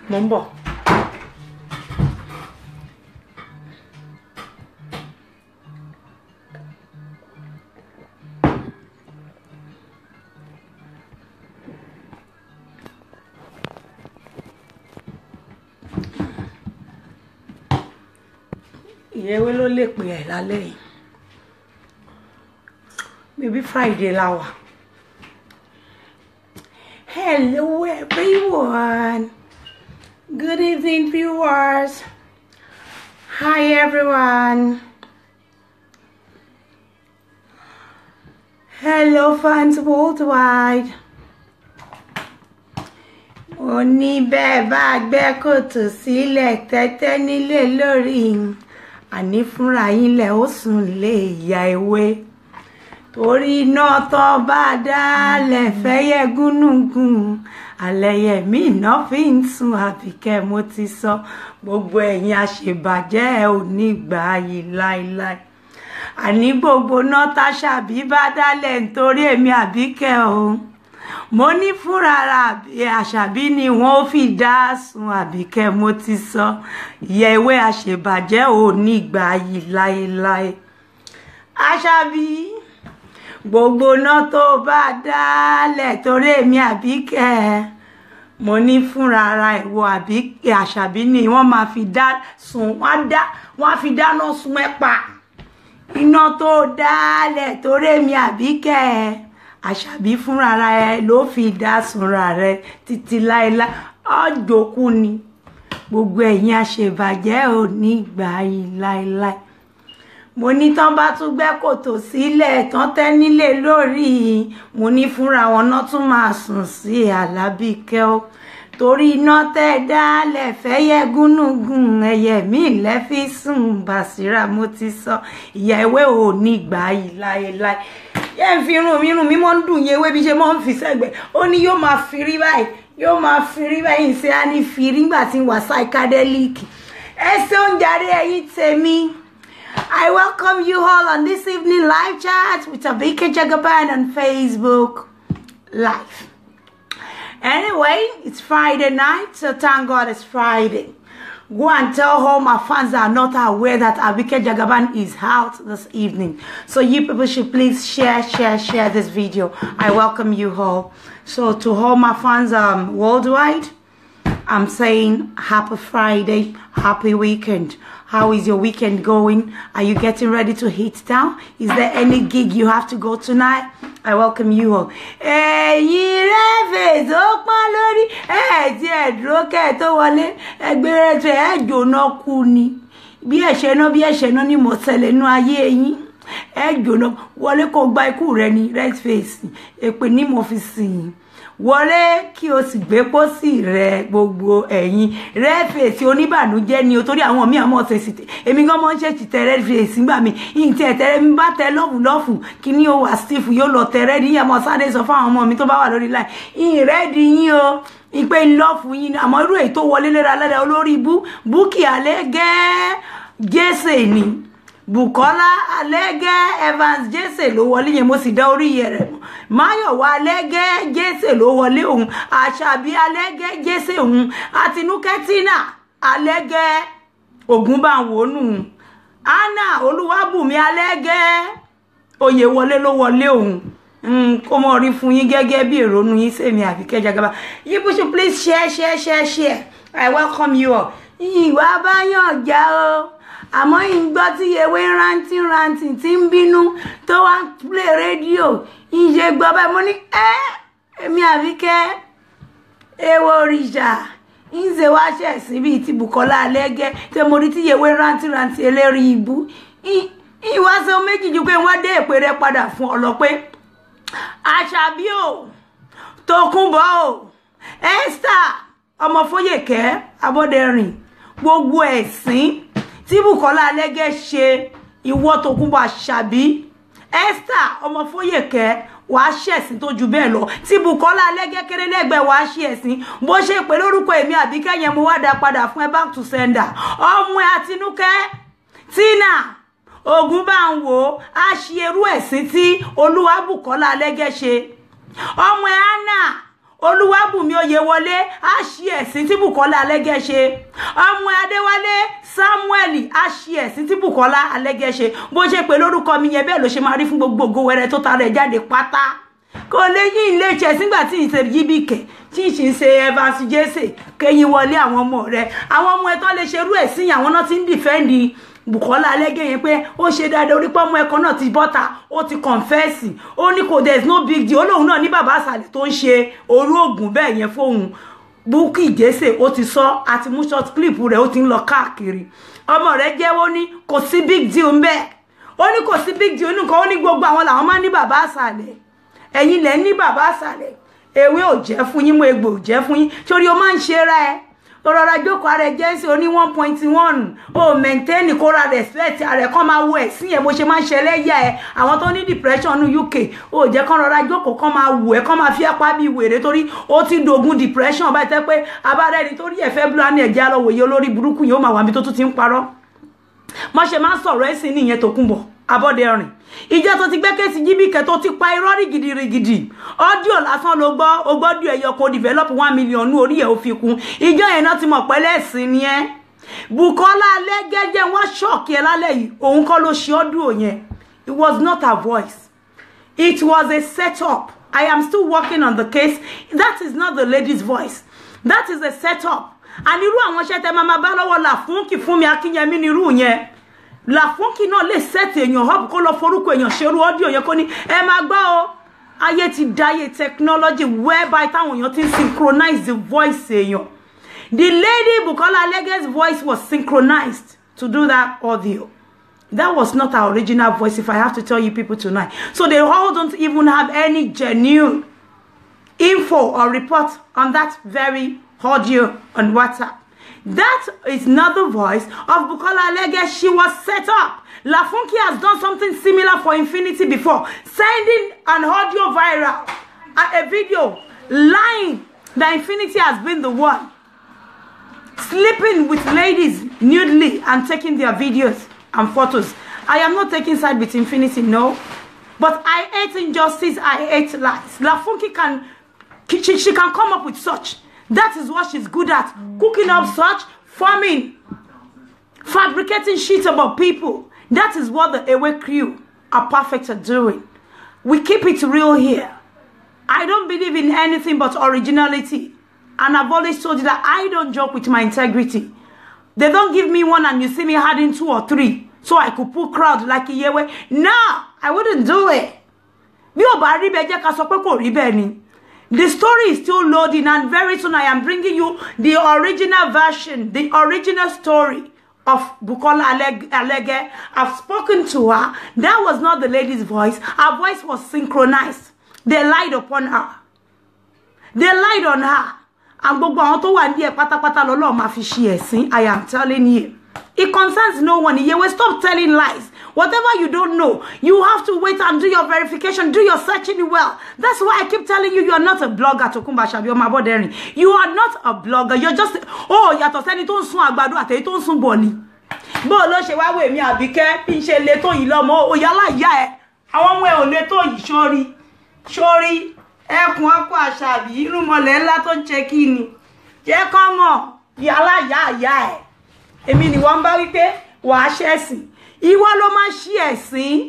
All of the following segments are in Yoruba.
Mo ń bọ̀. Iyaewe ló lè pè ẹ́ lálẹ́ yìí. Maybe Friday la wà. Hello everyone. Good evening viewers. Hi everyone. Hello fans worldwide. Oni bẹ́ẹ̀ bá gbẹ́ kòtò sílẹ̀ tẹ́tẹ́ nílé lórí. Àní fúnra yín lẹ ó sùn lé Iyaewe. Torí iná tó bá dálẹ̀ fẹ́yẹ gúnùgún. Àlẹyẹ mi iná fi ń sùn Abike mo ti sọ. Gbogbo ẹ̀yin àṣebàjẹ́ ò ní gbà yìí láíláí. Àní gbogbo náà táṣàbí bá dálẹ̀ nítorí èmi Abike o. Mo ní fúnra àṣàbí ni wọ́n ó fi dá sùn Abike mo ti sọ. Iyaewe àṣebàjẹ́ ò ní gbà yìí láíláí. Àṣàbí gbogbo náà tó bá dálẹ̀ torí èmi Abike. Mo ní fúnra ìwọ Abike àṣàbí ni wọ́n máa fi dá sùn wọ́n fi dáná sun ẹ̀pà. Iná tó dálẹ̀ torí èmi Abike. Àṣàbí fúnra ẹ ló fi dá sunra rẹ títí láíláí ọjọ́kú ni. Gbogbo ẹ̀yin àṣebàjẹ́ ò ní gbà yìí láíláí. Mo ní tán bá tún gbẹ́ kòtò sílẹ̀ tán tẹ́ nílé lórí. Mo ní fúnra wọn náà tún máa sùn sí Abike o. Torí iná tẹ́ dálẹ̀ fẹ́yẹ gúnùgún ẹyẹ mi lẹ fi sùn Bàsírà mo ti sọ. Iyaewe ò ní gbà yìí láíláí. Yẹn fi irun mi mọ́ ń dùn Iyaewe bí ṣe mọ́ ń fi sẹ́gbẹ̀. Ó ní yóò máa fi rí báyìí. Yóò máa fi rí báyìí ṣe á ní fi rí nígbà tí wà psychedelic. Ẹ ṣé ń jàre ẹ̀yin tèmi. I welcome you all on this evening live chat with Abike Jagaban on Facebook Live. Anyway, it's Friday night, so thank God it's Friday. Go and tell all my fans that are not aware that Abike Jagaban is out this evening. So you people should please share this video. I welcome you all. So to all my fans worldwide, I'm saying happy Friday, happy weekend. How is your weekend going? Are you getting ready to hit town? Is there any gig you have to go tonight? I welcome you all. Ẹ̀yin rẹ́fẹ̀ẹ́ tó pọ́n lórí tí ẹ dúró kẹ́ tó wọlé ẹgbẹ́ rẹ̀ jóná kú ni. Bí ẹ̀ṣẹ̀ náà ni mo ṣẹlẹ̀ nú ayé yín. Jóná wọlé kó gba ikú rẹ ní red face. Èpè ní mo fi sìn. Wọlé kí o sì gbé pósí rẹ gbogbo ẹ̀yin red face oníbànújẹ́ ni o torí àwọn mi àmọ́ ṣe site èmi gan mo ṣe ti red face ngba mi yin ti etere mi bá tẹ love kíni o wà stiff yóò lọ tẹ red yin àmọ́ sáré sọ fún àwọn ọmọ mi tó bá wà lórí line yin red yin o ipe love yin àmọ́ irú èyí tó wọlé lera lada olórí ibu Bukky Alege Jesse ni Bukola Alege Evans Jesse ló wọlé yẹn mo sì dá orí yẹrẹ Máyọ̀wá Alege Jesse ló wọlé ohun Àṣàbí Alege Jesse ohun Àtinúkẹ́ Tina Alege Ògúnbàwọnù Anna Olúwàbùnmi Alege Oyèwọlé ló wọlé ohun kó mọ rí fún yín gẹ́gẹ́ bí èrò nu yín sèmi Abike Jagaban. You should please share. I welcome you all. Ìwà báyọ̀ já o. Àmọ́ ìgbọ́ tí Iyaewe ranting tí ń bínú tó wá play radio ìṣe gbọ́ báyìí mo ní èmi Abike èwo òrìṣà ìṣe wá ṣẹ̀ síbi tí Bukola Alege tí mo rí tí Iyaewe ranting eléri ibu ìwá ṣe méjì ju pé wọ́n dé èpè rẹ padà fún ọ lọ pé Àṣàbí o Tókunbọ̀ o Esther ọmọ Fóyèkẹ́ Abọ́dẹrìn gbogbo ẹ̀sìn tí Bukola Alege ṣe ìwọ Tókunbọ̀ Àṣàbí Esther ọmọ Fóyèkẹ́ wàá ṣẹ̀sìn tó ju bẹ́ẹ̀ lọ tí Bukola Alege kéré lẹ́gbẹ̀ẹ́ wàá ṣe ẹ̀sìn bó ṣe pé lórúkọ èmi Abike yẹn mo wá dá padà fún ẹ back to sender ọmọ Àtinúkẹ́ Tina Ògúnbàwò a ṣe irú ẹ̀sìn tí Olúwa Bukola Alege ṣe ọmọ Anna Olúwabùnmi Oyèwọlé á ṣí ẹ̀sìn tí Bùkọ́lá Alẹ́gẹ́ ṣe. Ọmọ Adéwálé Samuel á ṣí ẹ̀sìn tí Bùkọ́lá Alẹ́gẹ́ ṣe. Bó ṣe pé lórúkọ mi yẹn bẹ́ẹ̀ ló ṣe máa rí fún gbogbo ògo wẹrẹ tó ta rẹ̀ jáde pátá. Kò lè yí ilé iṣẹ́ sígbà tí ìṣe Abike tí ìṣe ń ṣe Evans Jesse kẹ́yìn wọlé àwọn ọmọ rẹ̀. Àwọn ọmọ ẹ̀ tó lè ṣerú ẹ̀ sí àwọn náà ti ń dìfẹ́ǹdì Bùkọ́lá Alẹ́gẹ́ yẹn pé ó ṣe dáadáa orí pọ́ ọmọ ẹ̀kọ́ náà ti bọ́ta ó ti confess ó ní kò there is no big deal olóhùn náà ní bàbá àsàlẹ̀ tó ń ṣe orú ògùn bẹ́ẹ̀ yẹn fóun Bukky Jesse ó ti sọ àti mú short clip rẹ̀ ó ti ń lọ káàkiri ọmọ rẹ̀ jẹ́wọ́ ní kò sí big deal ń bẹ́ẹ̀ ó ní kò sí big deal nìkan ó ní gbogbo àwọn làwọn máa ń ní bàbá àsàlẹ̀ ẹ̀yin lẹ́ ní bàbá àsàlẹ̀ ewé ò jẹ́ fún yín mú egbò ò jẹ́ fún yín torí o máa ń ṣe ra ẹ ọ̀rọ̀ jókòó ara jẹ́ sí oní 1.1 o maintain kóra respect ààrẹ kan máa wo ẹ̀sìn ẹ̀ bó ṣe máa ń ṣẹlẹ̀ yà ẹ̀ àwọn tó ní depression ní UK o jẹ́ kán rọra jókòó kán máa wò ẹ̀ kán máa fi apá bí wèrè torí ó ti dogun depression báyìí tẹ́ pé abárẹ́ni torí ẹ̀fẹ́ búra ní ẹ̀jẹ̀ alọ́wòye olórí burúkú yìí ó máa wà mí tó tún ti ń parọ́ má ṣe máa ń sọ̀rọ̀ ẹ̀sìn nìyẹn Tókunbọ̀ Abọ́dẹrìn ìjọ tó ti gbẹ́kẹ̀sí Jíbìkẹ́ tó ti pa irọ́ rigidi ọ́díò lásán ló gbọ́ ó gbọ́dọ̀ ẹ̀yọ kó develop 1 million ní orí ẹ̀ ó fi kún ìjọ yẹn náà ti mọ̀ pẹ́lẹ́ ẹ̀sìn ni ẹ́ Bùkọ́lá Alẹ́gẹ́ jẹ́ wọ́n ṣọ́ọ̀kì ẹ lálẹ́ yìí òun kọ́ ló ṣe ọ́díò yẹn it was not her voice it was a setup I am still working on the case that is not the lady's voice that is a setup and irú àwọn iṣẹ́ tẹ máa bá lọ́wọ́ Làfúnkì Fúnmi Akínyẹmí ni irú yẹn Làfúnkì náà lè set èèyàn up kó lọ forúkọ èèyàn ṣerú audio yẹn kó ní ẹ máa gbọ́ o ayé ti dáyé technology whereby táwọn èèyàn ti synchronize the voice èèyàn the lady Bùkọ́lá Alẹ́gẹ́'s voice was synchronized to do that audio that was not our original voice if I have to tell you people tonight so they all don't even have any genuine info or report on that very audio on WhatsApp. That is not the voice of Bùkọ́lá Alẹ́gẹ́. She was set up. Làfúnkì has done something similar for Infinity before, sending an audio viral, a video, lying that Infinity has been the one sleeping with ladies nudely and taking their videos and photos. I am not taking side with Infinity, no. But I hate injustice, I hate lies. Làfúnkì she can come up with such. That is what she's good at. Cooking up such, farming, fabricating shit about people. That is what the Iyaewe crew are perfect at doing. We keep it real here. I don't believe in anything but originality. And I've always told you that I don't joke with my integrity. They don't give me one and you see me adding 2 or 3. So I could pull crowd like Iyaewe. No, I wouldn't do it. The story is still loading and very soon I am bringing you the original version, the original story of Bùkọ́lá Alẹ́gẹ́. I've spoken to her. That was not the lady's voice. Her voice was synchronized. They lied upon her. They lied on her. And gbogbo àwọn tó wà ní ẹ̀ pátápátá lọ́lọ́run máa fi ṣe ẹ̀sín. I am telling you. It concerns no one. You will stop telling lies. Whatever you don't know, you have to wait and do your verification, do your searching well. That's why I keep telling you, you are not a blogger, Tokunbo Abọ́dẹrìn. You are not a blogger. You're just, oh, yàtọ̀ sẹ́ni tó ń sun àgbàdo àtẹ̀yí tó ń sun bọ̀lì. Bó ló ṣe wá wò mí Àbíkẹ́ bí n ṣe le tó yìí lọ́mọ, ó yálà ìyá ẹ̀. Àwọn ọmọ ẹ̀ ò le tó yìí sórí. Ẹkùn ọkọ̀ àṣàbí, irúnmọlẹ̀ ńlá tó ń ṣe kí ni. Jẹ́ kán mọ̀, yálà ìyá ẹ̀. Èmi ni wọ́n bá wí pé wàá ṣẹ̀sìn. Ìwọ ló máa ṣí ẹ̀sìn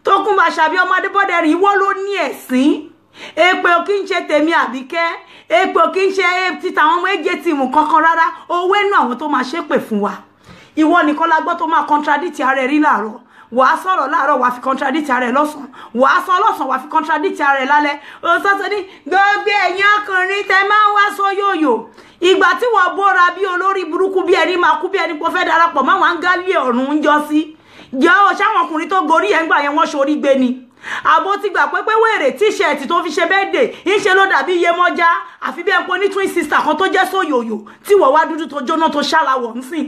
Tókunbo Abọ́dẹrìn ìwọ ló ní ẹ̀sìn èpè ò kí ń ṣe tèmi Àbíkẹ́ èpè ò kí ń ṣe títa àwọn ọmọ ẹgbẹ́ tìmù kankan rárá owó ẹnu àwọn tó máa ṣépè fún wa ìwọ nìkan la gbọ́ tó máa contradict ara ẹ̀ rí láàárọ̀ wàá sọ̀rọ̀ láàárọ̀ wàá fi contradict ara ẹ̀ lọ́sàn wàá sọ lọ́sàn wàá fi contradict ara ẹ̀ lálẹ́ ó sọ́sọ́ ní gbogbo ẹ̀yin ọkùnrin tẹ máa ń wá sóyòyò ìgbà tí wọ́n bóra bí olórí burúkú bí ẹni máa kú bí ẹni pọ̀ fẹ́ darapọ̀ máwọn áńgálì ọ̀run ń jọ sí jẹ́ ó ṣáwọn ọkùnrin tó gorí ẹ̀ ń gbà yẹn wọ́n ṣorí gbé ni àbó ti gbà pé wèrè tíṣẹ̀tì tó fi ṣe bẹ́ẹ̀dẹ̀ ń ṣe ló dàbí Iyemọja àfi bí ẹ̀pọ̀ ní twin sister kan tó jẹ́ sóyòyò tí wọ́n wá dúdú tó jóná tó ṣàlàwọ̀ ń sìn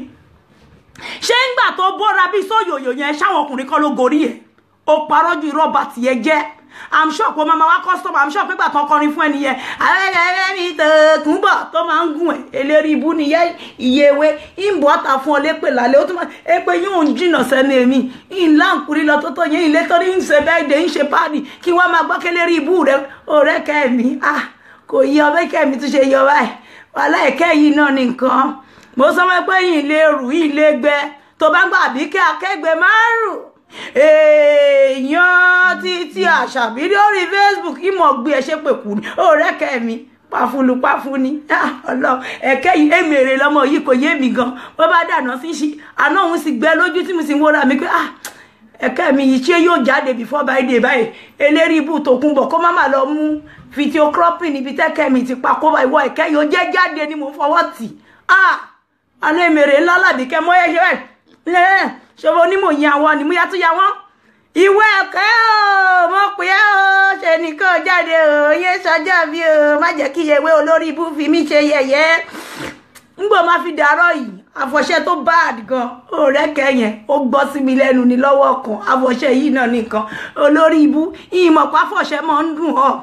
ṣé ń gbà tó bóra bí sóyòyò yẹn ṣáwọn ọkùnrin kan ló gorí ẹ̀ ó parọ́ ju irọ́ bá tiẹ̀ jẹ́ I'm sure pé mama wa customer I'm sure pé gbà kan kọrin fún ẹni yẹn ayẹyẹ mi Tókunbọ̀ tó máa ń gùn ẹ̀ eléri ibú ni Iyaewe ìbò ta fún ọ lépè lálẹ́ ó tún máa pé yóò ń jìnnà sẹ́nu èmi ìlànkùrí lọ tó yẹn ilé torí ń ṣe bẹ́ẹ̀ dé ń ṣe páàdì kí wọ́n máa gbọ́ kélérí ibú rẹ̀ ọ̀rẹ́ kẹ́mi kò yí Abike mi tún ṣe yọ báyìí wàhálà ẹ̀kẹ́ yìí náà ní nǹkan mo sọ pé yìí lè rù yìí lè gbẹ tó bá ń gbà Abike akẹgbẹ márùn èèyàn tí àṣàbí lórí Facebook ìmọ̀ gbé ẹ ṣe pé kù ní ọ̀rẹ́kẹ́ mi pàfúlù ni Ọlọ́run ẹ̀kẹ́ yìí èmèrè lọ́mọ yìí kò yé mi gan bó bá dànà sí ṣí àná òun sì gbẹ lójú tí mo sì ń wọ́ra mi pé ẹ̀kẹ́ mi yìí ṣé yóò jáde before by day báyìí eléri ibù tó kún bọ̀ kó má má lọ mú fídíò cropping níbi tẹ́kẹ́ mi ti pa kó bá ìwọ ẹ̀kẹ́ yóò jẹ́ jáde ni mo fọwọ́ tì àná èmèrè ńlá làbíkẹ́ mọ́ ẹ̀ṣẹ̀ rẹ̀ ṣòro onímọ̀ yẹn àwọn ni mo yá tún ya wọ́n ìwé ẹ̀kẹ́ o mo pè é o ṣe nìkan jáde o yé sọjọ́ bí o má jẹ́ kí Iyaewe olórí ibú fi mí ṣe yẹ̀yẹ́ ńgbò má fi dàárọ̀ yìí àfọ̀ṣẹ tó bad gan ọ̀rẹ́kẹ́ yẹn ó gbọ́ sí mi lẹ́nu ní lọ́wọ́ kan àfọ̀ṣẹ yìí náà nìkan olórí ibú ìmọ̀pá àfọ̀ṣẹ máa ń dùn ọ́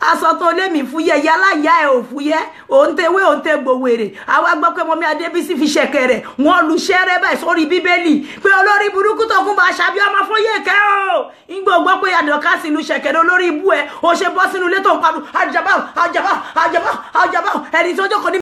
aṣọ tó lé mi fúyẹ́ yálàyà ẹ̀ ò fúyẹ́ òun tewé òun tẹ gbòwèrè àwa gbọ́ pé mọ́mí Adébísí fi ṣẹ̀kẹ̀rẹ̀ wọ́n lu ṣẹ́rẹ́ báyìí sórí bíbélì pé olórí burúkú tó kún bá aṣàbí ọmọ Fóyèkẹ́ o ìgbò gbọ́ pé àdọ̀kásí lu ṣẹ̀kẹ̀rẹ̀ olórí ibú ẹ̀ ó ṣe bọ́ sínú ilé tó ń parú àjàbá ẹni tó jókòó ní